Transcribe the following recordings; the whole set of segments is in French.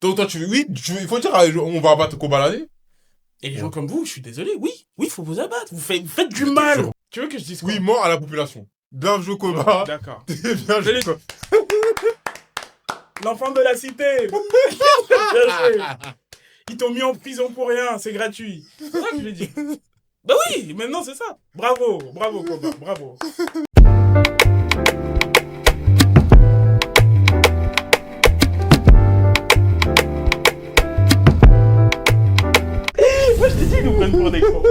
Donc toi, il faut dire, on va abattre Kobalade. Et les gens comme vous, je suis désolé, oui, faut vous abattre. Vous faites du mal. Tu veux que je dise quoi? Oui, mort à la population. Bien joué, Koba. Oh, d'accord. Bien joué. L'enfant de la cité. Bien joué. Ils t'ont mis en prison pour rien, c'est gratuit. C'est ça que je l'ai dit. Bah oui, maintenant c'est ça. Bravo, Koba, bravo. Moi je t'ai dit, ils nous prennent pour des cons.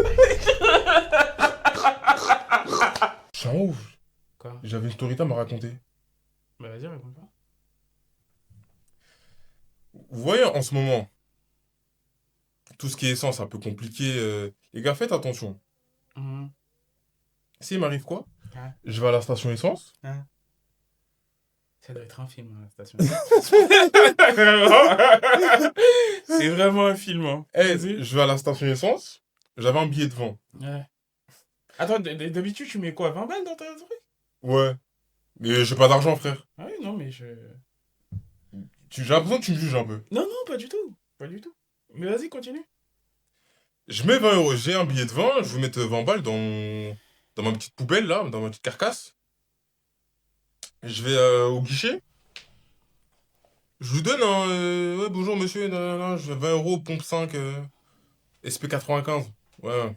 Je suis en ouf. Quoi? J'avais une story time à raconter. Bah vas-y, raconte-moi. Vous voyez, en ce moment, tout ce qui est essence, un peu compliqué. Les gars, faites attention. S'il m'arrive quoi? Ouais. Je vais à la station essence. Ouais. Ça doit être un film, hein, la station. C'est vraiment un film. Hein. Je vais à la station essence. J'avais un billet de 20. Ouais. Attends, d'habitude, tu mets quoi? 20 balles dans ta truc? Ouais. Mais j'ai pas d'argent, frère. Ah oui, non, mais je... J'ai l'impression que tu me juges un peu. Non, pas du tout. Pas du tout. Mais vas-y, continue. Je mets 20 euros. J'ai un billet de 20. Je vais mettre 20 balles dans ma petite poubelle, là, dans ma petite carcasse. Je vais au guichet. Je lui donne un... ouais, bonjour, monsieur. Je veux 20 euros, pompe 5, SP95. Ouais.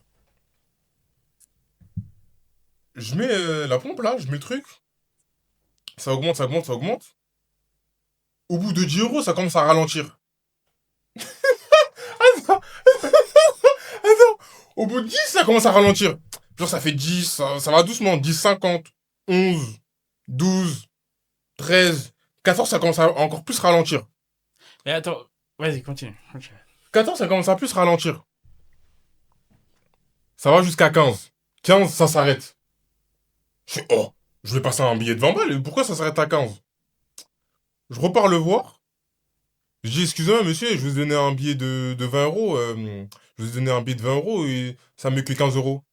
Je mets la pompe, là. Je mets le truc. Ça augmente, ça augmente, ça augmente. Au bout de 10 euros, ça commence à ralentir. Attends. Au bout de 10, ça commence à ralentir. Genre, ça fait 10, ça va doucement. 10, 50, 11, 12, 13, 14, ça commence à encore plus ralentir. Mais attends, vas-y, continue. 14, ça commence à plus ralentir. Ça va jusqu'à 15. 15, ça s'arrête. Je fais, oh, je vais passer un billet de 20 balles. Pourquoi ça s'arrête à 15? Je repars le voir. Je dis, excusez-moi, monsieur, je vous ai donné un billet de 20 euros. Je vous ai donné un billet de 20 euros et ça me met que 15 euros.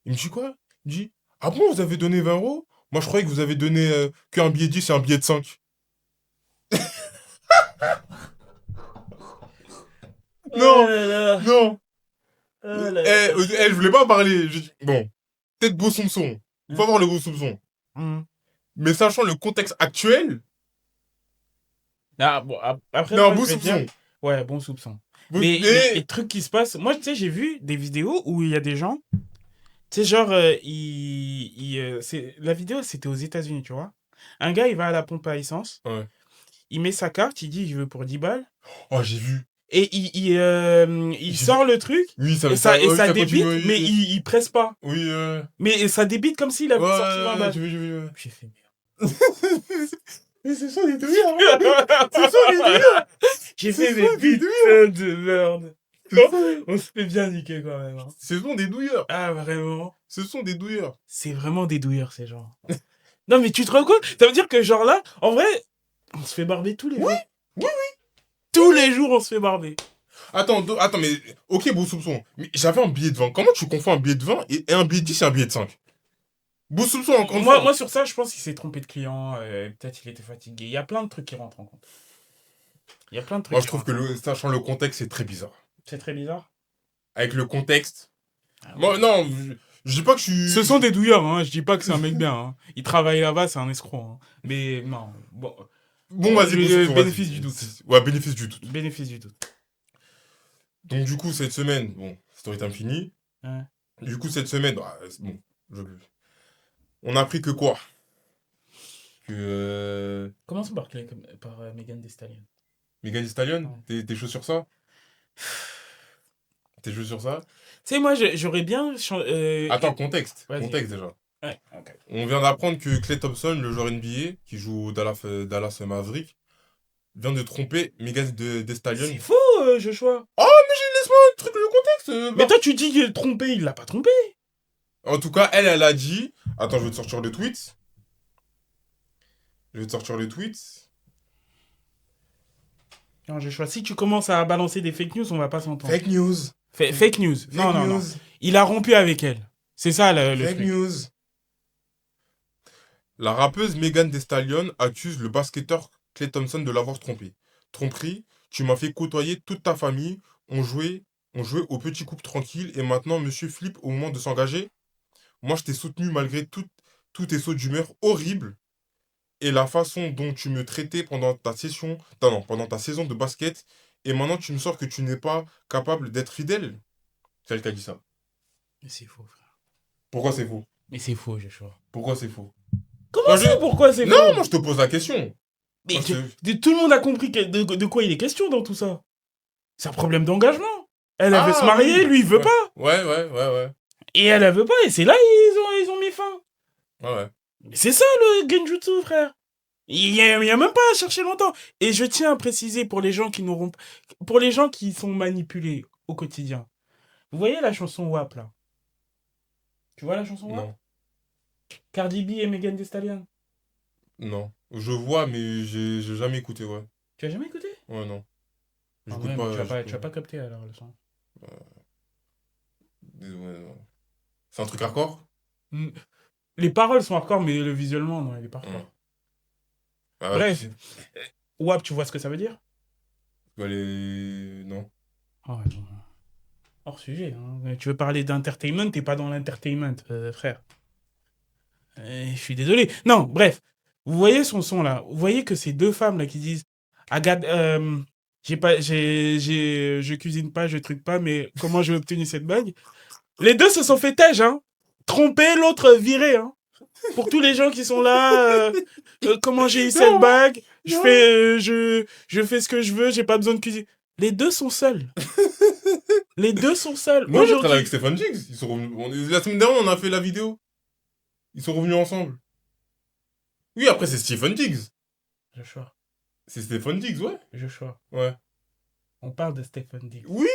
Il me dit quoi? Il me dit, ah bon, vous avez donné 20 euros? Moi, je croyais que vous avez donné qu'un billet de 10 et un billet de 5. Non, non. Je voulais pas parler. J'ai dit, bon, peut-être beau soupçon. Il faut avoir le beau soupçon. Mais sachant le contexte actuel... Ah, bon, après... Non, beau soupçon. Ouais, bon soupçon. Mais les trucs qui se passent... Moi, tu sais, j'ai vu des vidéos où il y a des gens... Tu sais, genre, la vidéo, c'était aux États-Unis, tu vois. Un gars, il va à la pompe à essence. Ouais. Il met sa carte, il dit, je veux pour 10 balles. Oh, j'ai vu. Et il sort le truc. Oui, ça débite, continue, mais il presse pas. Oui, mais ça débite comme s'il avait sorti 20 balles. J'ai fait merde. Mais ce sont des douillards. Ce sont des douillards. J'ai fait mes putains de merde. On se fait bien niquer quand même. Hein. Ce sont des douilleurs. Ah, vraiment? Ce sont des douilleurs. C'est vraiment des douilleurs, ces gens. Non, mais tu te rends compte? Ça veut dire que, genre là, en vrai, on se fait barber tous les jours. Oui. Tous les jours, on se fait barber. Attends, mais... Ok, beau soupçon. Mais j'avais un billet de 20. Comment tu confonds un billet de 20 et un billet de 10 et un billet de 5? Beau soupçon, encore une fois. Moi, sur ça, je pense qu'il s'est trompé de client. Peut-être qu'il était fatigué. Il y a plein de trucs qui rentrent en compte. Moi, je trouve que, sachant le contexte, c'est très bizarre. C'est très bizarre? Avec le contexte... Ah, moi, non, je dis pas que je suis... Ce sont des douilleurs, hein. Je dis pas que c'est un mec bien. Hein. Il travaille là-bas, c'est un escroc. Hein. Mais non, bon... Bon, vas-y, bénéfice du doute. Ouais, bénéfice du doute. Bénéfice du doute. Donc, du coup, cette semaine, bon, story time fini. Ouais. Du coup, cette semaine, bon, on a appris que quoi? Commençons par Megan Thee Stallion. Megan Thee Stallion? Ouais. T'es chaud sur ça? T'es chaud sur ça? Tu sais, moi, j'aurais bien... Attends, contexte. Contexte, déjà. Ouais, ok. On vient d'apprendre que Klay Thompson, le joueur NBA, qui joue au Dallas Maverick, vient de tromper Megan Thee Stallion. C'est faux, Joshua. Oh, mais laisse-moi un truc, le contexte. Mais toi, tu dis qu'il est trompé, il l'a pas trompé. En tout cas, elle a dit... Attends, je vais te sortir le tweet. Non, Joshua, si tu commences à balancer des fake news, on va pas s'entendre. Fake news. Fake news. Non. Il a rompu avec elle. C'est ça le fake truc. News. La rappeuse Megan Thee Stallion accuse le basketteur Klay Thompson de l'avoir trompé. Tromperie, Tu m'as fait côtoyer toute ta famille. On jouait au petit couple tranquille. Et maintenant, monsieur flippe au moment de s'engager. Moi, je t'ai soutenu malgré tous tes sauts d'humeur horribles. Et la façon dont tu me traitais pendant ta session, non, pendant ta saison de basket. Et maintenant, tu me sors que tu n'es pas capable d'être fidèle. C'est elle qui a dit ça. Mais c'est faux, frère. Pourquoi c'est faux? Mais c'est faux, Joshua. Pourquoi c'est faux? Comment Moi, ça, pourquoi c'est Non, faux? moi, je te pose la question. Mais Moi, tout le monde a compris de quoi il est question dans tout ça. C'est un problème d'engagement. Elle veut se Ah, marier, oui. lui, il veut Ouais. pas. Ouais. Et elle veut pas, et c'est là ils ont mis fin. Ouais. Mais c'est ça le genjutsu, frère. Il y a même pas à chercher longtemps. Et je tiens à préciser pour les gens pour les gens qui sont manipulés au quotidien. Vous voyez la chanson WAP là? Tu vois la chanson WAP? Non. Cardi B et Megan Thee Stallion. Non. Je vois, mais j'ai jamais écouté, ouais. Tu as jamais écouté? Ouais, non. Ah J'écoute ouais, pas. tu vas pas capté alors le son. Ouais, non. C'est un truc hardcore? Hmm. Les paroles sont hardcore, mais visuellement, non, il est pas hardcore. Ouais. Ah, Bref, WAP, tu vois ce que ça veut dire? Non. Ah ouais, non. Hors sujet. Hein. Tu veux parler d'entertainment, t'es pas dans l'entertainment, frère. Je suis désolé. Non, bref. Vous voyez son son là. Vous voyez que ces deux femmes là qui disent Agathe, je cuisine pas, je truc pas, mais comment j'ai obtenu cette bague? Les deux se sont fait têche, hein. Trompé, l'autre viré, hein. Pour tous les gens qui sont là, comment j'ai eu cette bague? Je fais ce que je veux, j'ai pas besoin de cuisiner. Les deux sont seuls. Les deux sont seuls. Non, je travaille Aujourd'hui. avec Stéphane Diggs. Ils sont revenus. La semaine dernière, on a fait la vidéo. Ils sont revenus ensemble. Oui, après, c'est Stephen Diggs. Joshua, C'est Stephen Diggs, ouais. Joshua, Ouais. on parle de Stephen Diggs. Oui.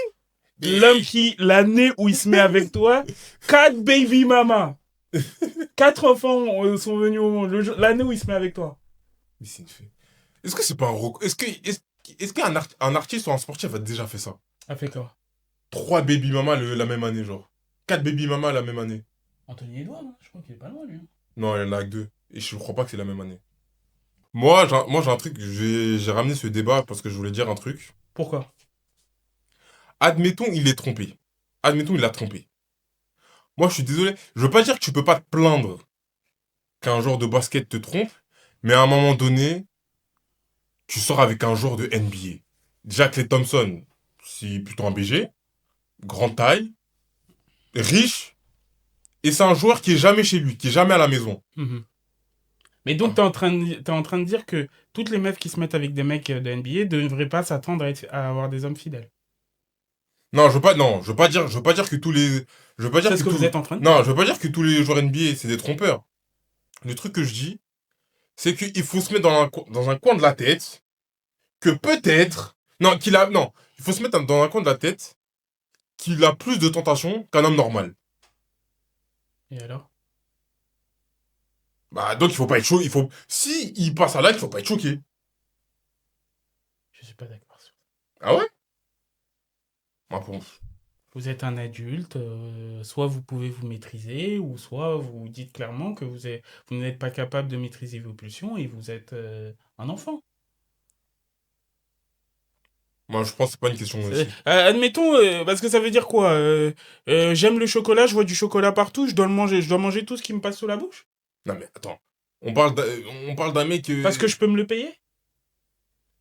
L'homme qui, l'année où il se met avec toi, 4 baby mama. 4 enfants sont venus au monde. L'année où il se met avec toi. Mais c'est une fée. Est-ce que c'est pas un rock? Est-ce qu'un un artiste ou un sportif a déjà fait ça? A fait quoi? 3 baby mamas la même année, genre. 4 baby mamas la même année. Anthony Edouard, non? Je crois qu'il est pas loin, lui. Non, il y en a que 2. Et je crois pas que c'est la même année. Moi, j'ai un truc. J'ai ramené ce débat parce que je voulais dire un truc. Pourquoi? Admettons, il est trompé. Admettons, il l'a trompé. Moi, je suis désolé. Je veux pas dire que tu peux pas te plaindre qu'un joueur de basket te trompe, mais à un moment donné, tu sors avec un joueur de NBA. Déjà, Klay Thompson, c'est plutôt un BG, grande taille, riche, et c'est un joueur qui est jamais chez lui, qui est jamais à la maison. Mhm. Mais donc, t'es en train de dire que toutes les meufs qui se mettent avec des mecs de NBA ne devraient pas s'attendre à avoir des hommes fidèles. Non, je veux pas dire que tous les, je veux pas dire C'est que ce que tous- vous êtes en train de non, dire. je veux pas dire que tous les joueurs NBA c'est des trompeurs. Le truc que je dis, c'est qu'il faut se mettre dans un coin de la tête que peut-être, non, il faut se mettre dans un coin de la tête qu'il a plus de tentations qu'un homme normal. Et alors? Bah, donc il faut pas être choqué, si il passe à l'acte, il faut pas être choqué. Je suis pas d'accord sur ça. Ah ouais? Bah, pour- Vous êtes un adulte, soit vous pouvez vous maîtriser, ou soit vous dites clairement que vous n'êtes pas capable de maîtriser vos pulsions et vous êtes un enfant. Moi, je pense que c'est pas une question aussi. Admettons, parce que ça veut dire quoi? J'aime le chocolat, je vois du chocolat partout, je dois manger tout ce qui me passe sous la bouche? Non mais attends, on parle d'un mec. Parce que je peux me le payer?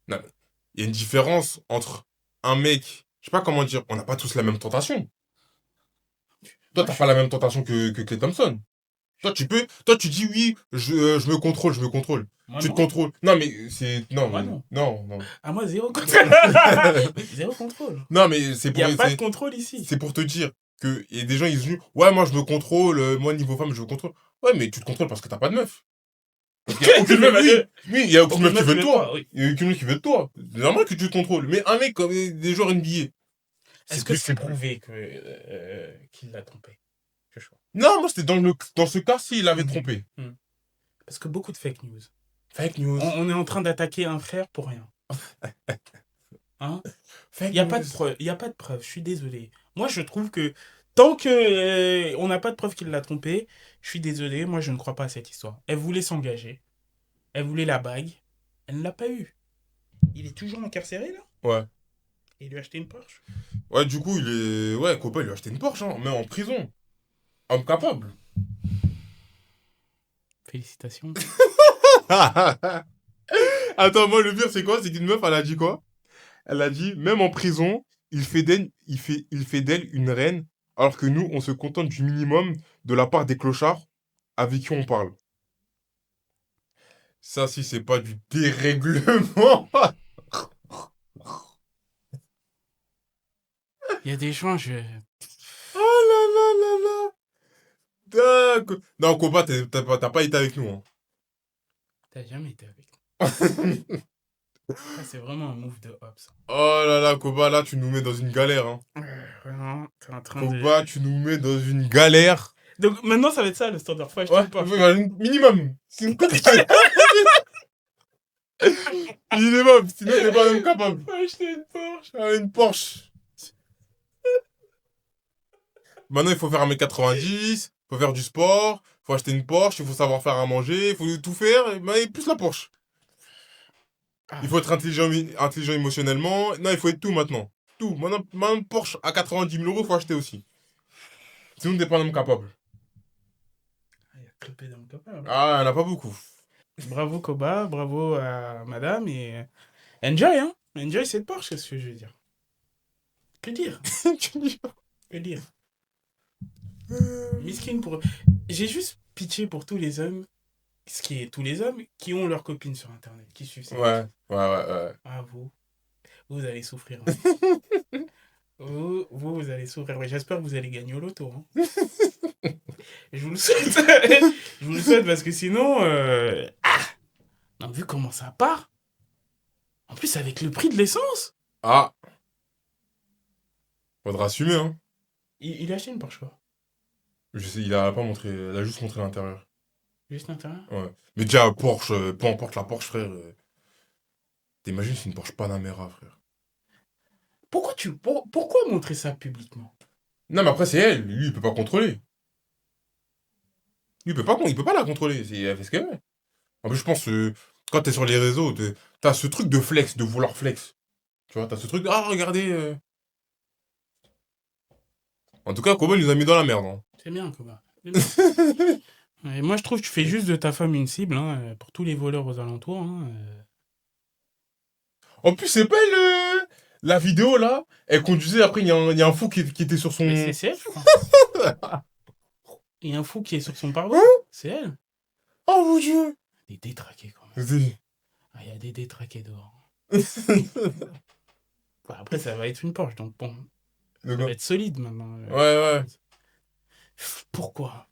Non, mais il y a une différence entre un mec, je sais pas comment dire, on n'a pas tous la même tentation. Toi, t'as pas la même tentation que Klay Thompson. Toi, tu dis oui, je me contrôle, je me contrôle. Moi Tu te non. contrôles. Non, mais c'est. Non, Moi mais- non. non. Ah, moi, zéro contrôle. Zéro contrôle. Non, mais c'est Il pour, n'y a pas de c'est, contrôle ici. c'est pour te dire que y a des gens, ils se disent, ouais, moi, je me contrôle, moi, niveau femme, je me contrôle. Ouais, mais tu te contrôles parce que t'as pas de meuf. Parce qu'il y a aucune meuf, oui, il y a aucune meuf qui veut de toi. Oui. Il y a aucune meuf qui veut de toi. C'est normal que tu te contrôles. Mais un mec comme des joueurs NBA, Est-ce c'est que plus c'est prouvé qu'il l'a trompé? Non, moi, c'était dans ce cas, s'il avait Mhm. trompé. Parce que beaucoup de fake news. Fake news. On est en train d'attaquer un frère pour rien. Hein? Fake Il n'y a pas de news. preuve. Il y a pas de preuve. Je suis désolé. Moi, je trouve que tant que on n'a pas de preuve qu'il l'a trompé, je suis désolé. Moi, je ne crois pas à cette histoire. Elle voulait s'engager. Elle voulait la bague. Elle ne l'a pas eu. Il est toujours incarcéré, là? Ouais. Et il lui a acheté une Porsche. Ouais, du coup, il est... Ouais, Koba, il lui a acheté une Porsche, hein, mais en prison. Homme capable. Félicitations. Attends, moi, le pire, c'est quoi? C'est qu'une meuf, elle a dit quoi? Elle a dit, même en prison, il fait d'elle une reine, alors que nous, on se contente du minimum de la part des clochards avec qui on parle. Ça, si c'est pas du dérèglement. Il y a des gens, Oh là là là là. D'accord. Non, Koba, t'as pas été avec nous. Hein. T'as jamais été avec nous. Ça, c'est vraiment un move de Hobbs. Oh là là, Koba, là, tu nous mets dans une galère. Hein. Vraiment, t'es en train Koba, tu nous mets dans une galère. Donc maintenant, ça va être ça le standard. Faut acheter Ouais, une Porsche. minimum. Minimum, sinon t'es pas même capable. Faut acheter une Porsche. Ah, une Porsche. Maintenant, il faut faire 1m90, faut faire du sport, faut acheter une Porsche, il faut savoir faire à manger, il faut tout faire, et plus la Porsche. Il faut être intelligent émotionnellement. Non, il faut être tout maintenant. Tout. Maintenant Porsche à 90 000 euros, il faut acheter aussi. Sinon, t'es pas un homme capable. Il y a très peu d'hommes capables. Ah, il n'y en a pas beaucoup. Bravo Koba, bravo à madame et enjoy, hein. Enjoy cette Porsche, c'est ce que je veux dire. Que dire? Que dire? Miskin pour... J'ai juste pitié pour tous les hommes, tous les hommes qui ont leurs copines sur Internet, qui suivent ça. Ouais. Ah, vous allez souffrir. Hein. vous allez souffrir. Ouais, j'espère que vous allez gagner au loto. Hein. Je vous le souhaite. Je vous le souhaite parce que sinon... Non, vu comment ça part, en plus avec le prix de l'essence. Ah. Faudra assumer, hein. Il a acheté une Porsche, quoi. Je sais, il a pas montré, il a juste montré l'intérieur. Juste l'intérieur. Ouais. Mais déjà, Porsche, peu importe la Porsche, frère. T'imagines, c'est une Porsche Panamera, frère. Pourquoi montrer ça publiquement? Non, mais après, c'est elle. Lui, il peut pas contrôler. Lui, il peut pas la contrôler. Elle fait ce qu'elle veut. En plus, je pense que quand t'es sur les réseaux, t'as ce truc de flex, de vouloir flex. Tu vois, t'as ce truc de, ah, regardez. En tout cas, Koba nous a mis dans la merde. Hein. C'est bien, Koba. Et moi, je trouve que tu fais juste de ta femme une cible, hein, pour tous les voleurs aux alentours. Hein. En plus, c'est pas la vidéo, là. Elle conduisait, après, il y a un fou qui était sur son... Mais c'est elle, je crois. Il y a un fou qui est sur son pare-brise. Hein? C'est elle. Oh, mon Dieu. Des détraqués, quand même. Ah, il y a des détraqués dehors. Après, ça va être une Porsche, donc bon. Ça va être solide, maintenant. Ouais. Pourquoi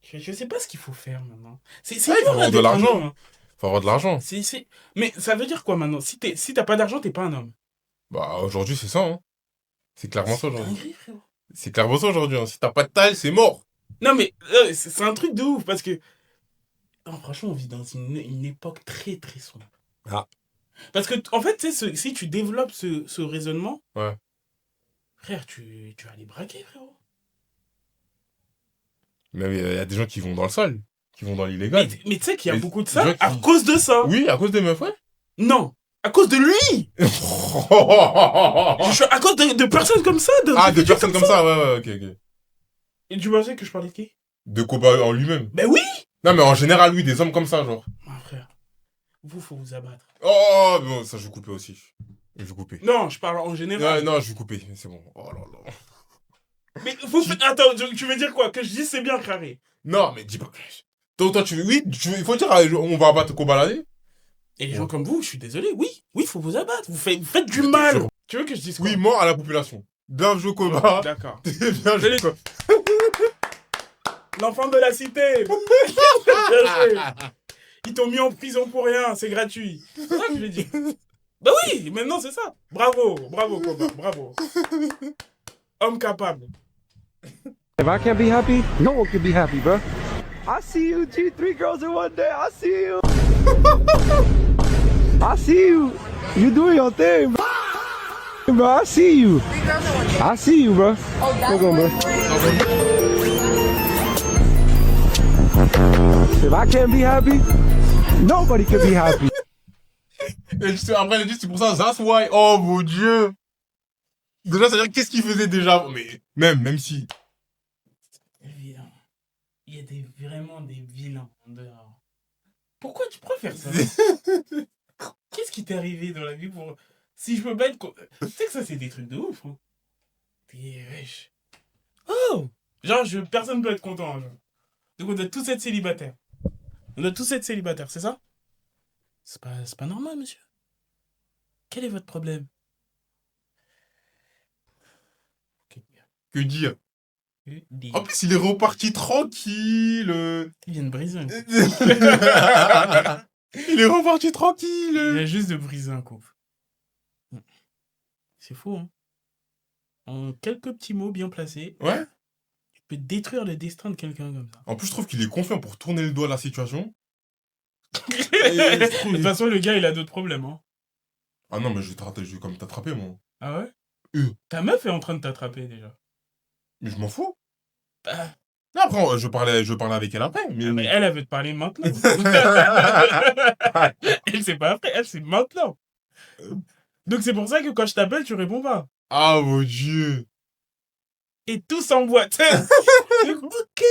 je sais pas ce qu'il faut faire maintenant. C'est il faut avoir de l'argent. Hein. Faut avoir de l'argent. Mais ça veut dire quoi maintenant? Si t'as pas d'argent, t'es pas un homme. Bah, aujourd'hui, c'est ça. Hein. C'est clairement ça aujourd'hui. Dinguerie, frérot. C'est clairement ça aujourd'hui. Hein. Si t'as pas de taille, c'est mort. Non, mais c'est un truc de ouf parce que. Non, franchement, on vit dans une époque très très sombre. Ah. Parce que, en fait, tu sais, si tu développes ce raisonnement. Ouais. Frère, tu vas les braquer, frérot. Mais il y a des gens qui vont dans le sale, qui vont dans l'illégal. Mais tu sais qu'il y a beaucoup de ça à cause de ça. Oui, à cause des meufs, ouais. Non, à cause de lui. À cause de personnes comme ça. De personnes comme ça, ouais, ok. Et tu pensais que je parlais de qui? De Koba en lui-même. Ben oui. Non, mais en général, oui, des hommes comme ça, genre. Ah, frère, faut vous abattre. Oh, non, ça, je vais couper aussi. Je vais couper. Non, je parle en général. Non, je vais couper, c'est bon. Oh là là. Mais attends, tu veux dire quoi? Que je dis c'est bien carré? Non, mais dis pas. Toi, il faut dire, on va abattre Kobalade. Et les gens comme vous, je suis désolé, oui, faut vous abattre. Vous faites du mal. Tu veux que je dise quoi? Oui, mort à la population. Bien joué, Koba. Oh, d'accord. Bien joué. L'enfant de la cité. Bien joué. Ils t'ont mis en prison pour rien, c'est gratuit. C'est ça que je lui dis. Bah oui, maintenant c'est ça. Bravo, Koba, bravo. Homme capable. If I can't be happy, no one can be happy, bro. I see you, G, 3 girls in one day. I see you. I see you. You doing your thing, bro. Bro, I see you. I see you, bro. Oh, that's Hold on, bro. If I can't be happy, nobody can be happy. Après, elle a dit, c'est pour ça, that's why. Oh mon Dieu. Déjà, ça veut dire, qu'est-ce qu'il faisait déjà? Mais même si. Vilain. Il y a vraiment des vilains en dehors. Pourquoi tu préfères ça? Qu'est-ce qui t'est arrivé dans la vie pour... Si je peux pas être... Tu sais que ça, c'est des trucs de ouf. Hein. Wesh. Oh! Genre, personne peut être content. Genre. Donc, on doit tous être célibataires. On doit tous être célibataires, c'est ça? C'est pas normal, monsieur. Quel est votre problème? Que dire? Dis. En plus, il est reparti tranquille. Il vient de briser un couple. Il est reparti Il tranquille. vient juste de briser un couple. C'est fou, hein? En quelques petits mots bien placés, Ouais. tu peux détruire le destin de quelqu'un comme ça. En plus, je trouve qu'il est confiant pour tourner le doigt à la situation. De toute façon, le gars, il a d'autres problèmes, hein. Ah non, mais je vais comme t'attraper, moi. Ah ouais? Euh. Ta meuf est en train de t'attraper, déjà. Mais je m'en fous. Bah, Non, après, je parlais avec elle après. Mais... mais elle veut te parler maintenant. Elle, c'est pas après, elle, c'est maintenant. Donc, c'est pour ça que quand je t'appelle, tu réponds pas. Ah mon Dieu. Et tout s'emboîte. Ok.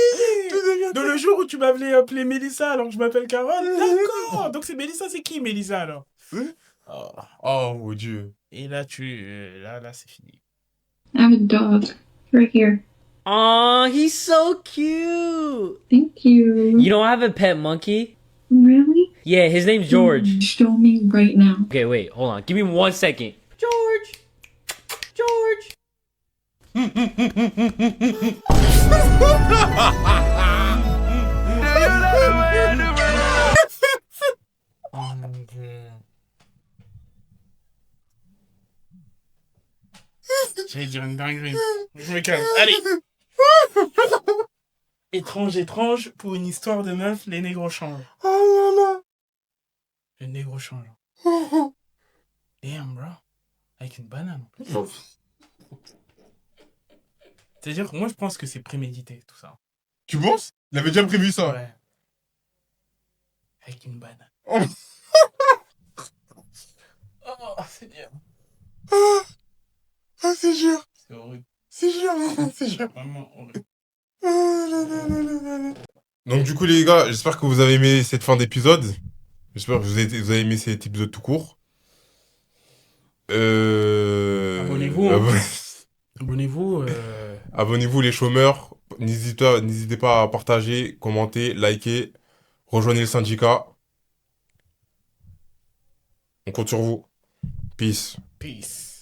Donc, le jour où tu m'avais appelé Mélissa, alors que je m'appelle Carole, d'accord. Donc, c'est Mélissa, c'est qui Mélissa, alors? Oh. Oh mon Dieu. Et là, là, c'est fini. I have a dog right here. Aw, he's so cute. Thank you. You don't have a pet monkey? Really? Yeah, his name's George. Show me right now. Okay, wait, hold on. Give me 1 second. George! George! Oh mon Dieu. J'allais dire une dinguerie. Je me calme. Allez. Étrange, pour une histoire de meuf, les négros changent. Oh là là. Le négro change. Damn, bro. Avec une banane. C'est-à-dire que moi, je pense que c'est prémédité, tout ça. Tu penses? Il avait déjà prévu ça. Ouais. Avec une banane. Oh. Oh, c'est dur. Ah, c'est dur. C'est horrible. C'est dur. C'est dur. Vraiment horrible. Donc du coup les gars, j'espère que vous avez aimé cette fin d'épisode. J'espère que vous avez aimé cet épisode tout court. Abonnez-vous, hein. Abonnez-vous. Abonnez-vous les chômeurs. N'hésitez pas à partager, commenter, liker. Rejoignez le syndicat. On compte sur vous. Peace. Peace.